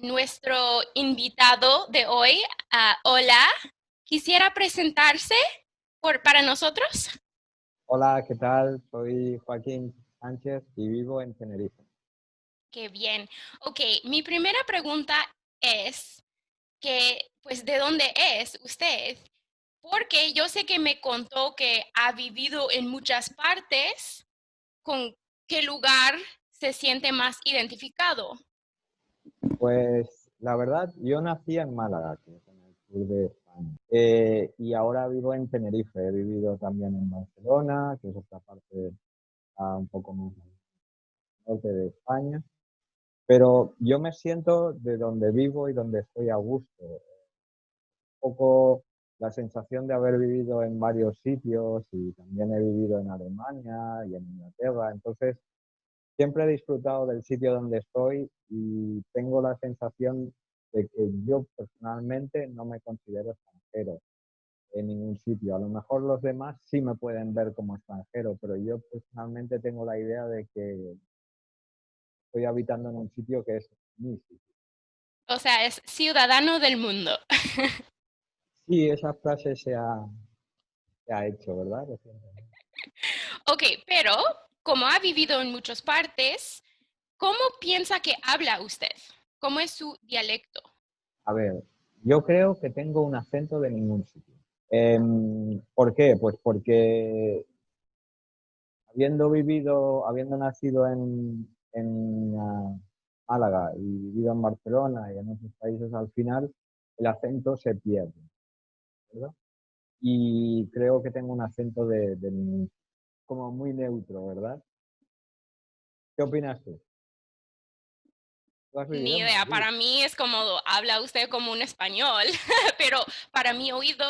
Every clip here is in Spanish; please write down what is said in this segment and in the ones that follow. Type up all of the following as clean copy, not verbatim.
nuestro invitado de hoy. Hola, quisiera presentarse para nosotros. Hola, ¿qué tal? Soy Joaquín Sánchez y vivo en Tenerife. Qué bien. Ok, mi primera pregunta es pues, ¿de dónde es usted? Porque yo sé que me contó que ha vivido en muchas partes. ¿Con qué lugar se siente más identificado? Pues la verdad, yo nací en Málaga, que es en el sur de España, y ahora vivo en Tenerife. He vivido también en Barcelona, que es otra parte un poco más al norte de España, pero yo me siento de donde vivo y donde estoy a gusto. Un poco la sensación de haber vivido en varios sitios y también he vivido en Alemania y en Inglaterra, entonces siempre he disfrutado del sitio donde estoy y tengo la sensación de que yo personalmente no me considero extranjero en ningún sitio. A lo mejor los demás sí me pueden ver como extranjero, pero yo personalmente tengo la idea de que estoy habitando en un sitio que es mi sitio. O sea, es ciudadano del mundo. Sí, esa frase se ha hecho, ¿verdad? Recientemente. Ok, pero como ha vivido en muchas partes, ¿cómo piensa que habla usted? ¿Cómo es su dialecto? A ver, yo creo que tengo un acento de ningún sitio. ¿Por qué? Pues porque habiendo nacido en Málaga y vivido en Barcelona y en otros países, al final el acento se pierde, ¿verdad? Y creo que tengo un acento como muy neutro, ¿verdad? ¿Qué opinas tú? ¿Tú has vivido Ni en idea, Madrid? para mí es como habla usted como un español, pero para mi oído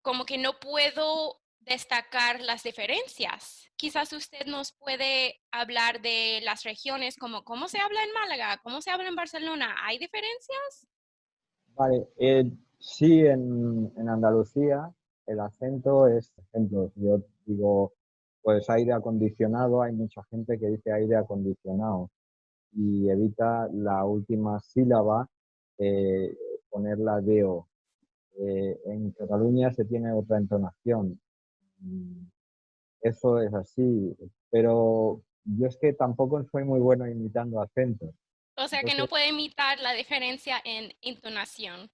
como que no puedo destacar las diferencias. Quizás usted nos puede hablar de las regiones, como cómo se habla en Málaga, cómo se habla en Barcelona. ¿Hay diferencias? Vale, sí, en Andalucía el acento es, por ejemplo, si yo digo, pues aire acondicionado, hay mucha gente que dice aire acondicionado y evita la última sílaba, eh, poner la DO. En Cataluña se tiene otra entonación. Mm, Eso es así, pero yo es que tampoco soy muy bueno imitando acentos. O sea que no Entonces, puede imitar la diferencia en entonación.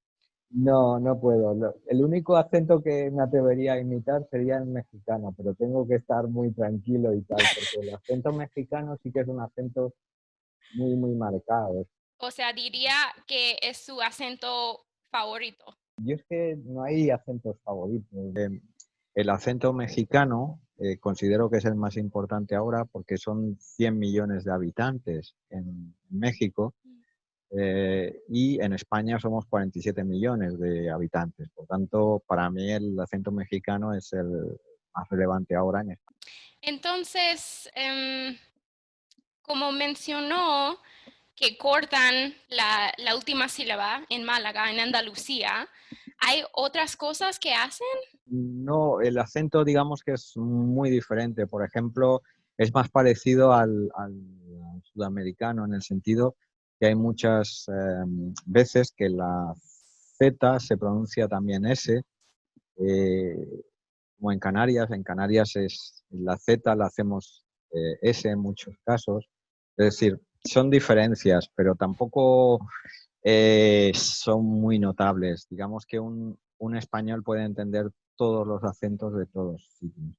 no, no puedo. El único acento que me atrevería a imitar sería el mexicano, pero tengo que estar muy tranquilo y tal, porque el acento mexicano sí que es un acento muy, muy marcado. O sea, diría que es su acento favorito. Yo es que no hay acentos favoritos. El acento mexicano considero que es el más importante ahora porque son 100 millones de habitantes en México y en España somos 47 millones de habitantes. Por tanto, para mí el acento mexicano es el más relevante ahora en España. Entonces, como mencionó que cortan la última sílaba en Málaga, en Andalucía, ¿hay otras cosas que hacen? No, el acento digamos que es muy diferente. Por ejemplo, es más parecido al sudamericano en el sentido que hay muchas veces que la Z se pronuncia también S, eh, como en Canarias es la Z la hacemos S en muchos casos. Es decir, son diferencias, pero tampoco son muy notables. Digamos que un español puede entender todos los acentos de todos sitios.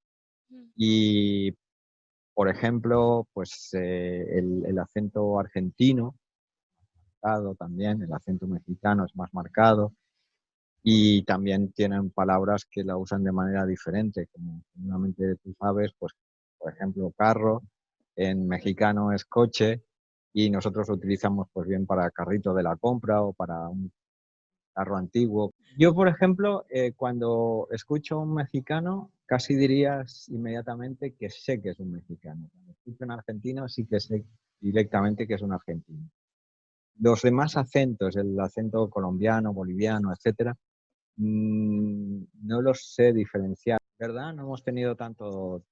Mm. Y, por ejemplo, pues el acento argentino, marcado también, el acento mexicano es más marcado y también tienen palabras que la usan de manera diferente, como seguramente tú sabes, pues, por ejemplo, carro, en mexicano es coche y nosotros lo utilizamos pues bien para carrito de la compra o para un carro antiguo. Yo, por ejemplo, cuando escucho a un mexicano, casi dirías inmediatamente que sé que es un mexicano. Cuando escucho a un argentino, sí que sé directamente que es un argentino. Los demás acentos, el acento colombiano, boliviano, etcétera, no los sé diferenciar, ¿verdad? No hemos tenido tanto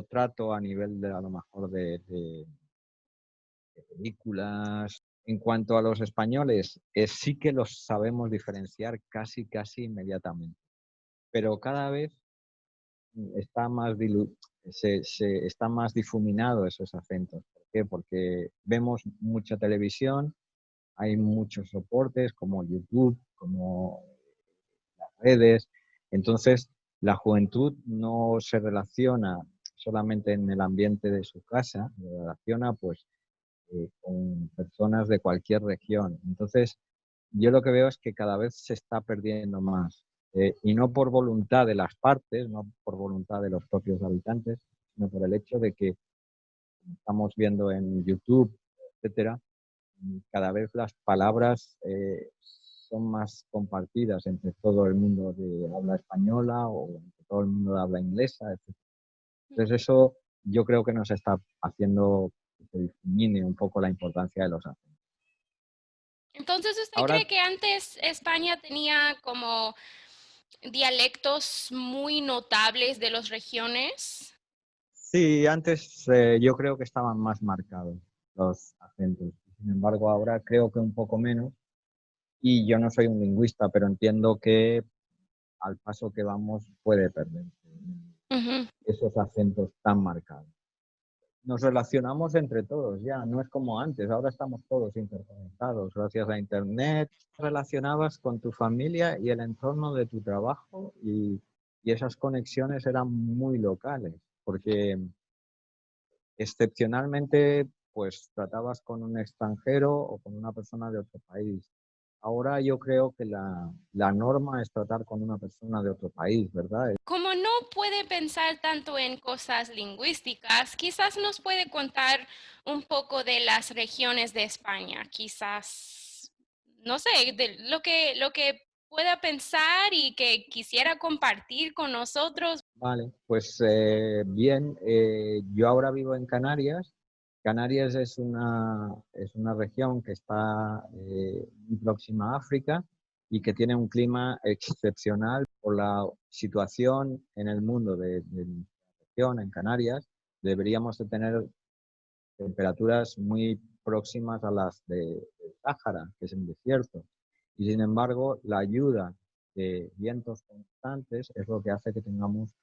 trato a nivel de, a lo mejor, de películas. En cuanto a los españoles, sí que los sabemos diferenciar casi inmediatamente, pero cada vez está más está más difuminado esos acentos. ¿Por qué? Porque vemos mucha televisión, hay muchos soportes como YouTube, como las redes. Entonces, la juventud no se relaciona solamente en el ambiente de su casa, se relaciona pues con personas de cualquier región. Entonces, yo lo que veo es que cada vez se está perdiendo más. Y no por voluntad de las partes, no por voluntad de los propios habitantes, sino por el hecho de que estamos viendo en YouTube, etcétera, cada vez las palabras son más compartidas entre todo el mundo de habla española o entre todo el mundo de habla inglesa, etcétera. Entonces eso yo creo que nos está haciendo que se difumine un poco la importancia de los acentos. Entonces, ¿usted Ahora, cree que antes España tenía como dialectos muy notables de las regiones? sí, antes yo creo que estaban más marcados los acentos. Sin embargo, ahora creo que un poco menos. Y yo no soy un lingüista, pero entiendo que al paso que vamos puede perderse Ujú. esos acentos tan marcados. Nos relacionamos entre todos ya, no es como antes, ahora estamos todos interconectados gracias a Internet. Relacionabas con tu familia y el entorno de tu trabajo y esas conexiones eran muy locales, porque excepcionalmente pues tratabas con un extranjero o con una persona de otro país. Ahora yo creo que la norma es tratar con una persona de otro país, ¿verdad? Como no puede pensar tanto en cosas lingüísticas, quizás nos puede contar un poco de las regiones de España, quizás, no sé, de lo que pueda pensar y que quisiera compartir con nosotros. Vale, pues bien, yo ahora vivo en Canarias. Canarias es una región que está muy próxima a África y que tiene un clima excepcional por la situación en el mundo de la región, en Canarias. Deberíamos de tener temperaturas muy próximas a las del Sáhara, que es el desierto. Y sin embargo, la ayuda de vientos constantes es lo que hace que tengamos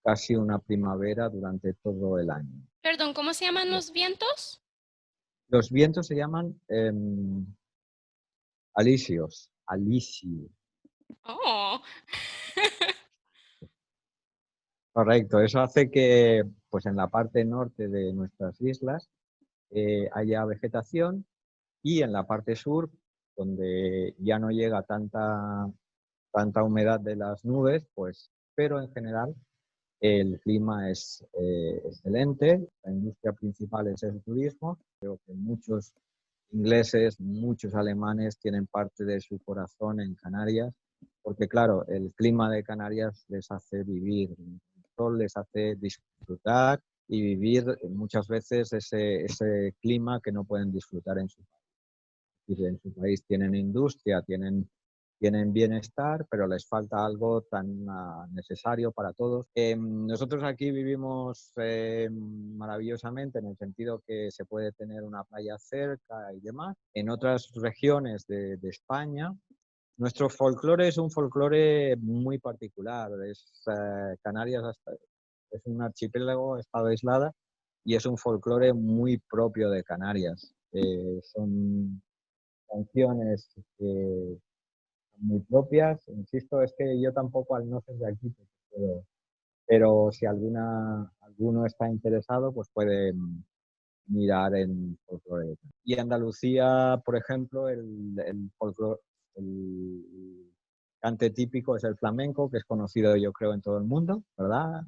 casi una primavera durante todo el año. Perdón, ¿cómo se llaman los vientos? Los vientos se llaman alisios. Oh, Correcto, eso hace que pues en la parte norte de nuestras islas haya vegetación y en la parte sur, donde ya no llega tanta humedad de las nubes, pues, pero en general el clima es excelente. La industria principal es el turismo. Creo que muchos ingleses, muchos alemanes tienen parte de su corazón en Canarias, porque claro, el clima de Canarias les hace vivir, el sol les hace disfrutar y vivir muchas veces ese clima que no pueden disfrutar en su país. En su país tienen industria, tienen bienestar, pero les falta algo tan necesario para todos. Nosotros aquí vivimos maravillosamente en el sentido que se puede tener una playa cerca y demás. En otras regiones de España, nuestro folclore es un folclore muy particular. Canarias es un archipiélago, estado aislada, y es un folclore muy propio de Canarias. Son canciones que muy propias. Insisto, es que yo tampoco al no ser de aquí, pues, pero si alguno está interesado, pues puede mirar en folclore. Y Andalucía, por ejemplo, el folclore, el cante típico es el flamenco, que es conocido yo creo en todo el mundo, ¿verdad?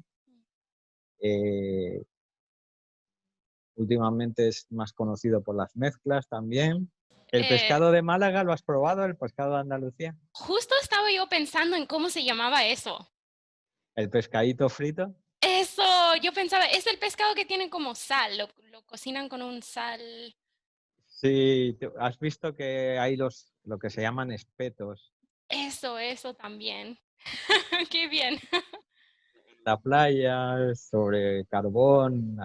Eh, Últimamente es más conocido por las mezclas también. ¿El eh, pescado de Málaga lo has probado? ¿El pescado de Andalucía? justo estaba yo pensando en cómo se llamaba eso. ¿El pescadito frito? Eso, yo pensaba, es el pescado que tiene como sal, lo cocinan con un sal. Sí, has visto que hay lo que se llaman espetos. Eso también. Qué bien. La playa, sobre carbón,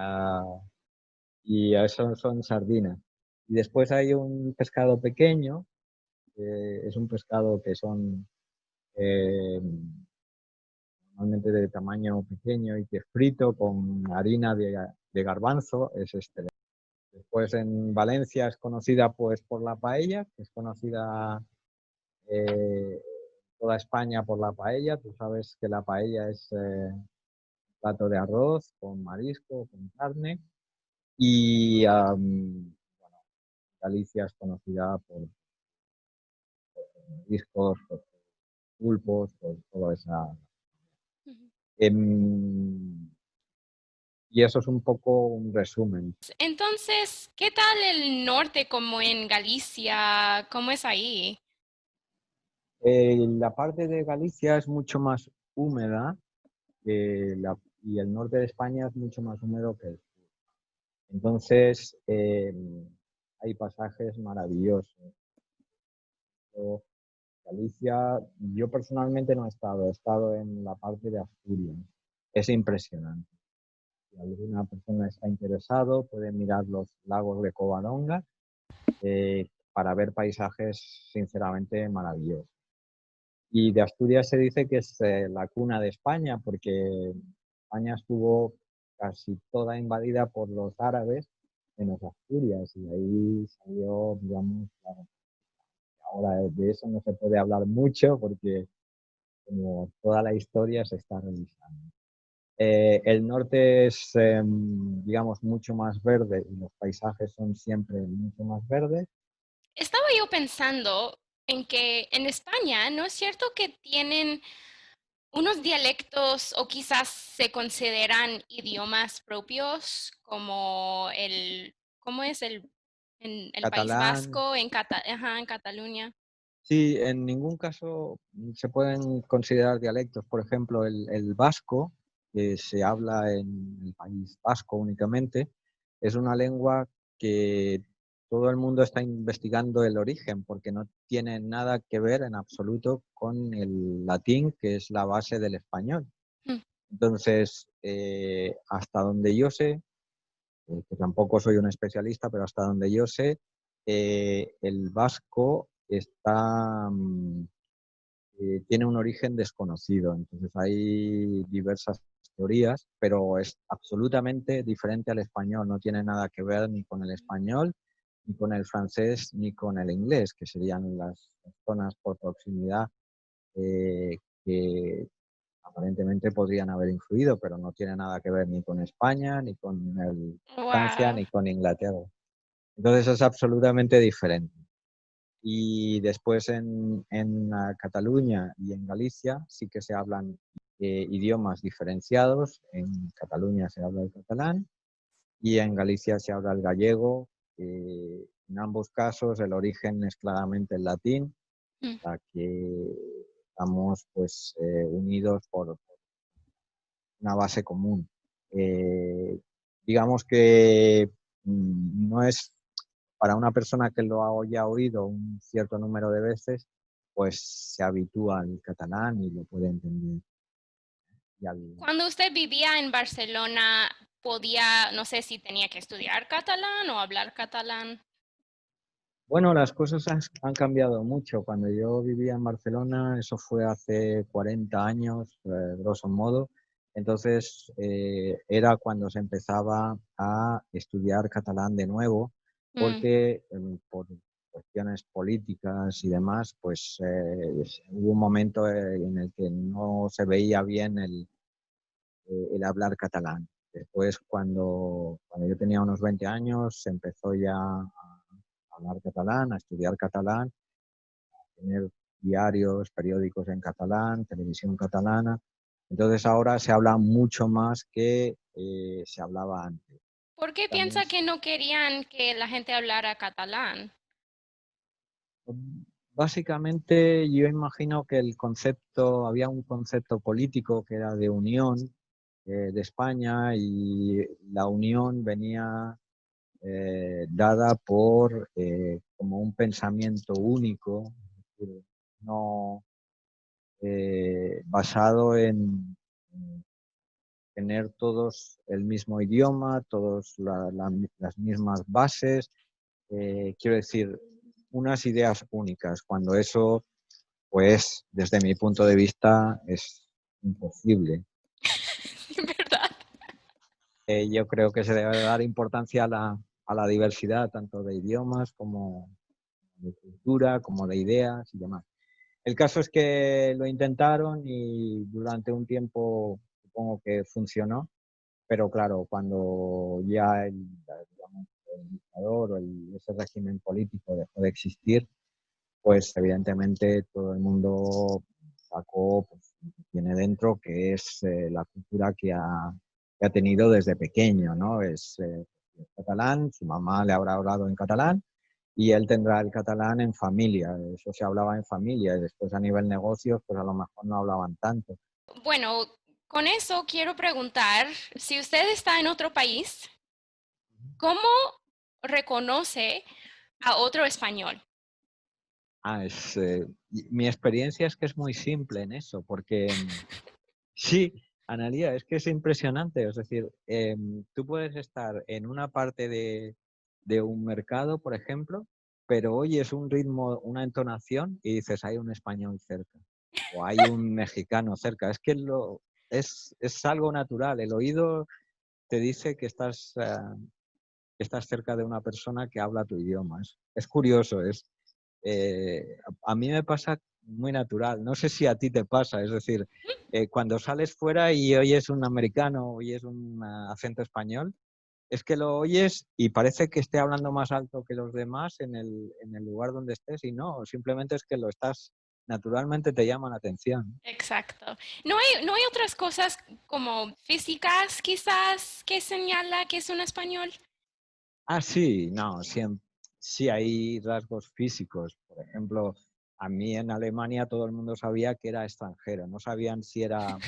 y eso son sardinas. Y después hay un pescado pequeño, es un pescado que son eh, normalmente de tamaño pequeño y que frito con harina de garbanzo es este. Después en Valencia es conocida pues por la paella, que es conocida eh, toda España por la paella. Tú sabes que la paella es un plato de arroz con marisco, con carne. Y bueno, Galicia es conocida por mariscos, por pulpos, por toda esa. Ujú. Em, y eso es un poco un resumen. Entonces, ¿qué tal el norte como en Galicia? ¿Cómo es ahí? La parte de Galicia es mucho más húmeda y el norte de España es mucho más húmedo que el sur. Entonces, hay pasajes maravillosos. Yo, Galicia, yo personalmente no he estado en la parte de Asturias. Es impresionante. Si alguna persona está interesado, puede mirar los lagos de Covadonga para ver paisajes sinceramente maravillosos. Y de Asturias se dice que es la cuna de España, porque España estuvo casi toda invadida por los árabes en las Asturias, y ahí salió, digamos, ahora de eso no se puede hablar mucho porque como toda la historia se está revisando. El norte es, digamos, mucho más verde y los paisajes son siempre mucho más verdes. Estaba yo pensando en que en España, ¿no es cierto que tienen unos dialectos o quizás se consideran idiomas propios como ¿cómo es en el País Catalán, Vasco, ajá, en Cataluña? sí, en ningún caso se pueden considerar dialectos. Por ejemplo, el vasco, que se habla en el País Vasco únicamente, es una lengua que todo el mundo está investigando el origen, porque no tiene nada que ver en absoluto con el latín, que es la base del español. Mm. Entonces, hasta donde yo sé, que tampoco soy un especialista, pero hasta donde yo sé, el vasco tiene un origen desconocido. Entonces hay diversas teorías, pero es absolutamente diferente al español. No tiene nada que ver ni con el español, ni con el francés, ni con el inglés, que serían las zonas por proximidad eh, que aparentemente podrían haber influido, pero no tiene nada que ver ni con España, ni con Francia, Wow. ni con Inglaterra. Entonces es absolutamente diferente. Y después en Cataluña y en Galicia sí que se hablan idiomas diferenciados. En Cataluña se habla el catalán y en Galicia se habla el gallego. En ambos casos el origen es claramente el latín, Mm. la que estamos pues unidos por una base común. Eh, digamos que no es para una persona que lo haya oído un cierto número de veces, pues se habitúa al catalán y lo puede entender. Y al... Cuando usted vivía en Barcelona, podía, no sé si tenía que estudiar catalán o hablar catalán. Bueno, las cosas han cambiado mucho. Cuando yo vivía en Barcelona, eso fue hace 40 años, grosso modo. Entonces, era cuando se empezaba a estudiar catalán de nuevo, Mm. porque por cuestiones políticas y demás, pues hubo un momento en el que no se veía bien el hablar catalán. Después, cuando yo tenía unos 20 años, se empezó ya a hablar catalán, a estudiar catalán, a tener diarios, periódicos en catalán, televisión catalana. Entonces ahora se habla mucho más que se hablaba antes. ¿Por qué También, piensa que no querían que la gente hablara catalán? básicamente yo imagino que había un concepto político que era de unión de España, y la unión venía dada por como un pensamiento único, es decir, no basado en tener todos el mismo idioma, todos las mismas bases, quiero decir, unas ideas únicas, cuando eso, pues, desde mi punto de vista, es imposible. ¿Verdad? Yo creo que se debe dar importancia a la diversidad, tanto de idiomas como de cultura, como de ideas y demás. El caso es que lo intentaron y durante un tiempo supongo que funcionó, pero claro, cuando ya digamos, el dictador o ese régimen político dejó de existir, pues evidentemente todo el mundo sacó pues, lo que tiene dentro, que es la cultura que ha tenido desde pequeño, ¿no? Es catalán, su mamá le habrá hablado en catalán y él tendrá el catalán en familia, eso se hablaba en familia y después a nivel negocios pues a lo mejor no hablaban tanto. Bueno, con eso quiero preguntar, si usted está en otro país, ¿cómo reconoce a otro español? Mi experiencia es que es muy simple en eso, porque sí, Analía, es que es impresionante. Es decir, tú puedes estar en una parte de un mercado, por ejemplo, pero oyes un ritmo, una entonación y dices, hay un español cerca o hay un mexicano cerca. Es que es algo natural. El oído te dice que estás cerca de una persona que habla tu idioma. Es curioso, a mí me pasa muy natural. No sé si a ti te pasa, es decir, cuando sales fuera y oyes un americano, oyes un acento español, es que lo oyes y parece que esté hablando más alto que los demás en el lugar donde estés y no, simplemente es que lo estás, naturalmente te llama la atención. Exacto. No hay otras cosas como físicas quizás que señala que es un español? Ah, sí, no, sí hay rasgos físicos. Por ejemplo, a mí en Alemania todo el mundo sabía que era extranjero. No sabían si era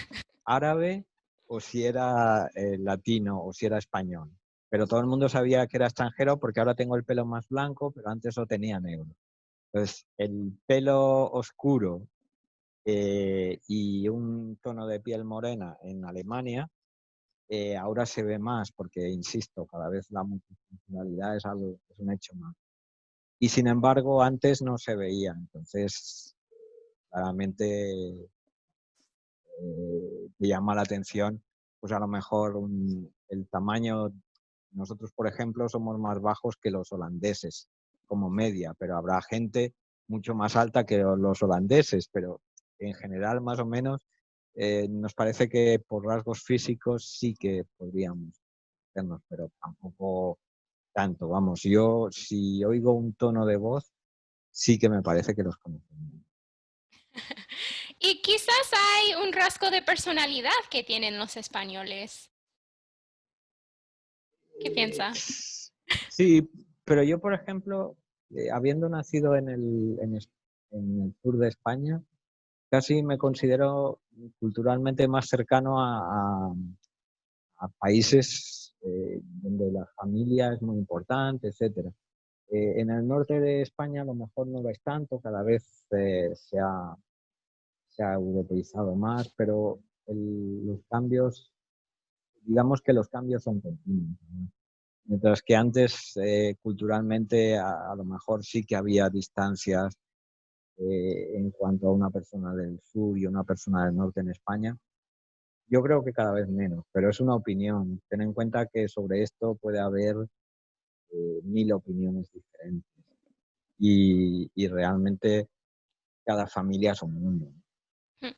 árabe o si era latino o si era español. Pero todo el mundo sabía que era extranjero porque ahora tengo el pelo más blanco, pero antes lo tenía negro. Entonces, el pelo oscuro y un tono de piel morena en Alemania ahora se ve más porque, insisto, cada vez la multiculturalidad es un hecho más. Y sin embargo, antes no se veía. Entonces, claramente te llama la atención, pues a lo mejor el tamaño. Nosotros, por ejemplo, somos más bajos que los holandeses como media, pero habrá gente mucho más alta que los holandeses, pero en general, más o menos, nos parece que por rasgos físicos sí que podríamos hacernos, pero tampoco tanto. Vamos, yo si oigo un tono de voz, sí que me parece que los conocemos. Y quizás hay un rasgo de personalidad que tienen los españoles. ¿Qué piensa? Sí, pero yo, por ejemplo, habiendo nacido en el sur de España, casi me considero culturalmente más cercano a países donde la familia es muy importante, etcétera. En el norte de España a lo mejor no lo es tanto, cada vez se ha europeizado más, pero los cambios, digamos que los cambios son continuos, ¿no? Mientras que antes, culturalmente, a lo mejor sí que había distancias en cuanto a una persona del sur y una persona del norte en España. Yo creo que cada vez menos, pero es una opinión. Ten en cuenta que sobre esto puede haber mil opiniones diferentes y realmente cada familia es un mundo. Mm,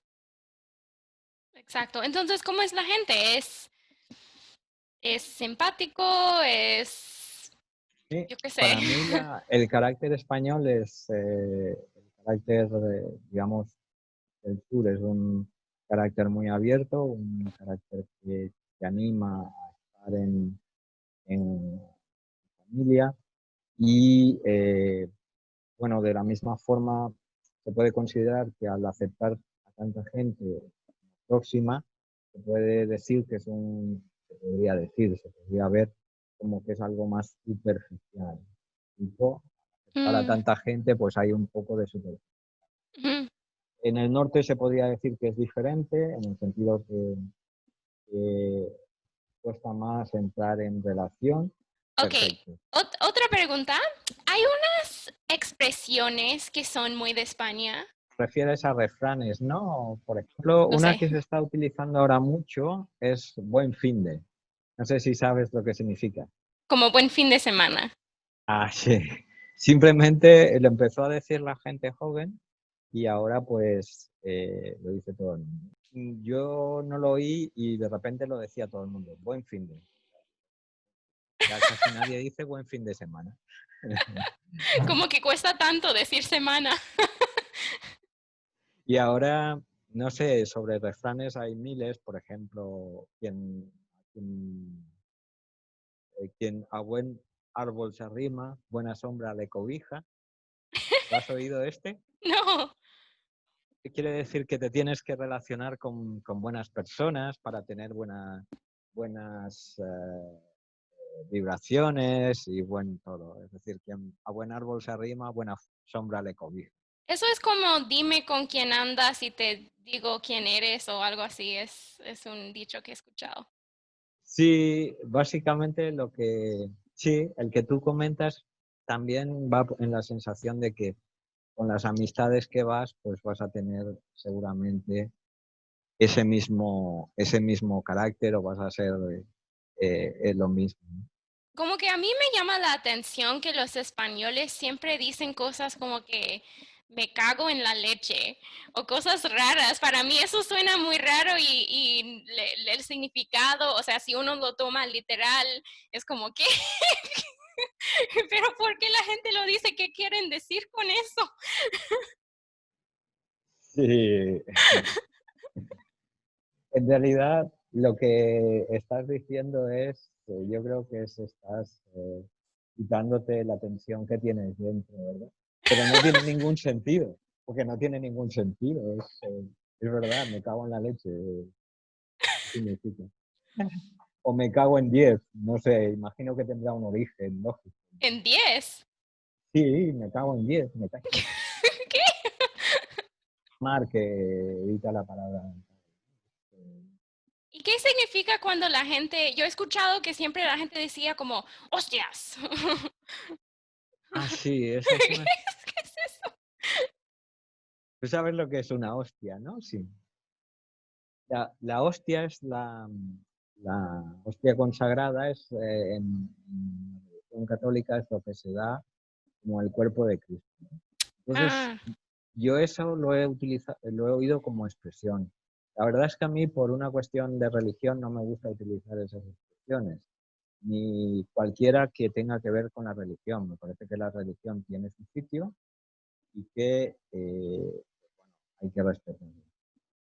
exacto. Entonces, ¿cómo es la gente? Es simpático? ¿Es, Sí, yo qué sé? para mí el carácter español es el carácter, digamos, del sur. Es un carácter muy abierto, un carácter que anima a estar en familia y, bueno, de la misma forma se puede considerar que al aceptar a tanta gente próxima, se puede decir que se podría decir, se podría ver como que es algo más superficial. Tipo, para Mm, tanta gente, pues hay un poco de superficial. ujú. En el norte se podría decir que es diferente, en el sentido que cuesta más entrar en relación. Ok, Perfecto. otra pregunta. Hay unas expresiones que son muy de España. Refieres a refranes, ¿no? Por ejemplo, No una sé, que se está utilizando ahora mucho es buen finde. No sé si sabes lo que significa. como buen fin de semana. Ah, sí. Simplemente lo empezó a decir la gente joven y ahora pues lo dice todo el mundo. Yo no lo oí y de repente lo decía todo el mundo. Buen finde. Ya casi nadie dice buen fin de semana. Como que cuesta tanto decir semana. Y ahora, no sé, sobre refranes hay miles, por ejemplo, quien a buen árbol se arrima, buena sombra le cobija. ¿Lo has oído este? No. ¿Qué quiere decir? Que te tienes que relacionar con buenas personas para tener buenas vibraciones y buen todo. Es decir, quien a buen árbol se arrima, buena sombra le cobija. Eso es como dime con quién andas y te digo quién eres o algo así. Es un dicho que he escuchado. Sí, básicamente sí, el que tú comentas también va en la sensación de que con las amistades que vas, pues vas a tener seguramente ese mismo carácter o vas a ser lo mismo, ¿no? Como que a mí me llama la atención que los españoles siempre dicen cosas como que me cago en la leche o cosas raras. Para mí eso suena muy raro y el significado, o sea, si uno lo toma literal, es como que, pero ¿por qué la gente lo dice? ¿Qué quieren decir con eso? Sí, en realidad lo que estás diciendo es, yo creo que estás quitándote la tensión que tienes dentro, ¿verdad? Pero no tiene ningún sentido, porque no tiene ningún sentido. Es verdad, me cago en la leche, ¿qué significa? O me cago en 10, no sé, imagino que tendrá un origen lógico. En 10. Sí, me cago en 10, me cago ¿Qué? en mar que evita la palabra. ¿Y qué significa cuando la gente, yo he escuchado que siempre la gente decía como, hostias? Ah, sí, esa es una... ¿Qué es eso? Tú sabes lo que es una hostia, ¿no? Sí. La hostia es la hostia consagrada, es en la religión católica es lo que se da como el cuerpo de Cristo. Entonces, Ah, yo eso lo he utilizado, lo he oído como expresión. La verdad es que a mí, por una cuestión de religión, no me gusta utilizar esas expresiones, ni cualquiera que tenga que ver con la religión. Me parece que la religión tiene su sitio y que hay que respetarlo.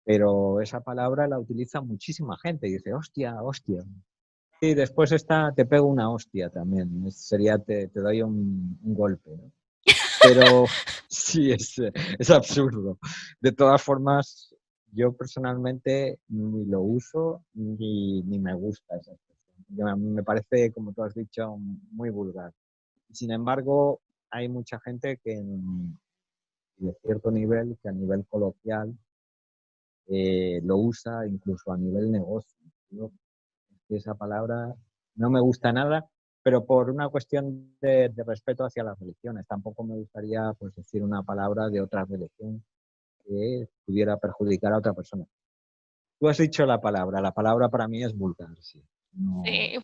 Pero esa palabra la utiliza muchísima gente y dice, hostia, hostia. Y después está, te pego una hostia también. Sería, te doy un golpe, ¿no? Pero sí, es absurdo. De todas formas, yo personalmente ni lo uso ni me gusta esa expresión. Me parece, como tú has dicho, muy vulgar. Sin embargo, hay mucha gente que de cierto nivel, que a nivel coloquial, lo usa incluso a nivel negocio. Yo, esa palabra no me gusta nada, pero por una cuestión de respeto hacia las religiones. Tampoco me gustaría pues, decir una palabra de otra religión que pudiera perjudicar a otra persona. Tú has dicho la palabra para mí es vulgar, sí. No, sí.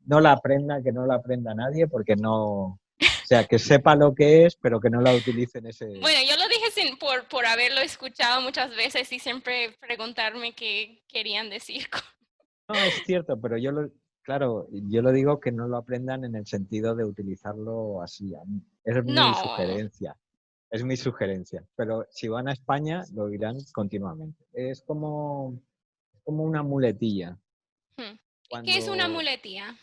no la aprenda, que no la aprenda nadie, porque no, o sea, que sepa lo que es, pero que no la utilice en ese... Bueno, yo lo dije por haberlo escuchado muchas veces y siempre preguntarme qué querían decir. No, es cierto, pero claro, yo lo digo que no lo aprendan en el sentido de utilizarlo así. Es mi No. sugerencia, es mi sugerencia. Pero si van a España, lo dirán continuamente. Es como una muletilla. Hmm. ¿Qué es una Cuando muletilla?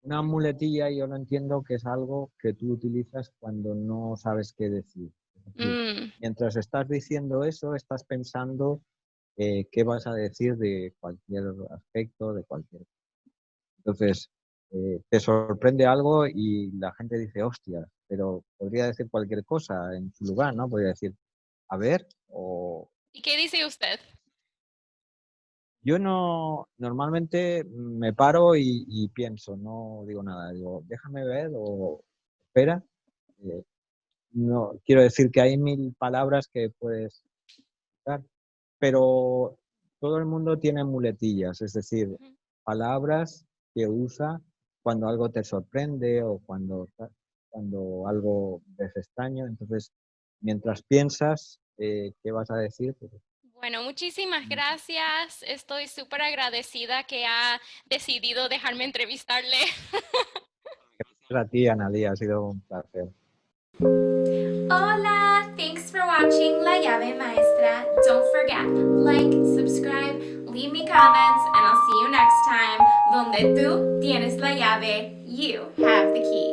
una muletilla, yo lo entiendo que es algo que tú utilizas cuando no sabes qué decir. Es decir, Mm, mientras estás diciendo eso, estás pensando qué vas a decir de cualquier aspecto, de cualquier. Entonces, te sorprende algo y la gente dice, hostia, pero podría decir cualquier cosa en su lugar, ¿no? Podría decir, a ver, o ¿Y qué dice usted? yo no, normalmente me paro y pienso, no digo nada, digo, déjame ver o espera. no, quiero decir que hay 1000 palabras que puedes usar, pero todo el mundo tiene muletillas, es decir, Ujú. palabras que usa cuando algo te sorprende o cuando algo ves extraño. Entonces, mientras piensas qué vas a decir, pues, Bueno, muchísimas gracias. Estoy súper agradecida que ha decidido dejarme entrevistarle. gracias a ti, Analía, ha sido un placer. Hola! Thanks for watching La Llave Maestra. Don't forget, like, subscribe, leave me comments, and I'll see you next time. Donde tú tienes la llave, you have the key.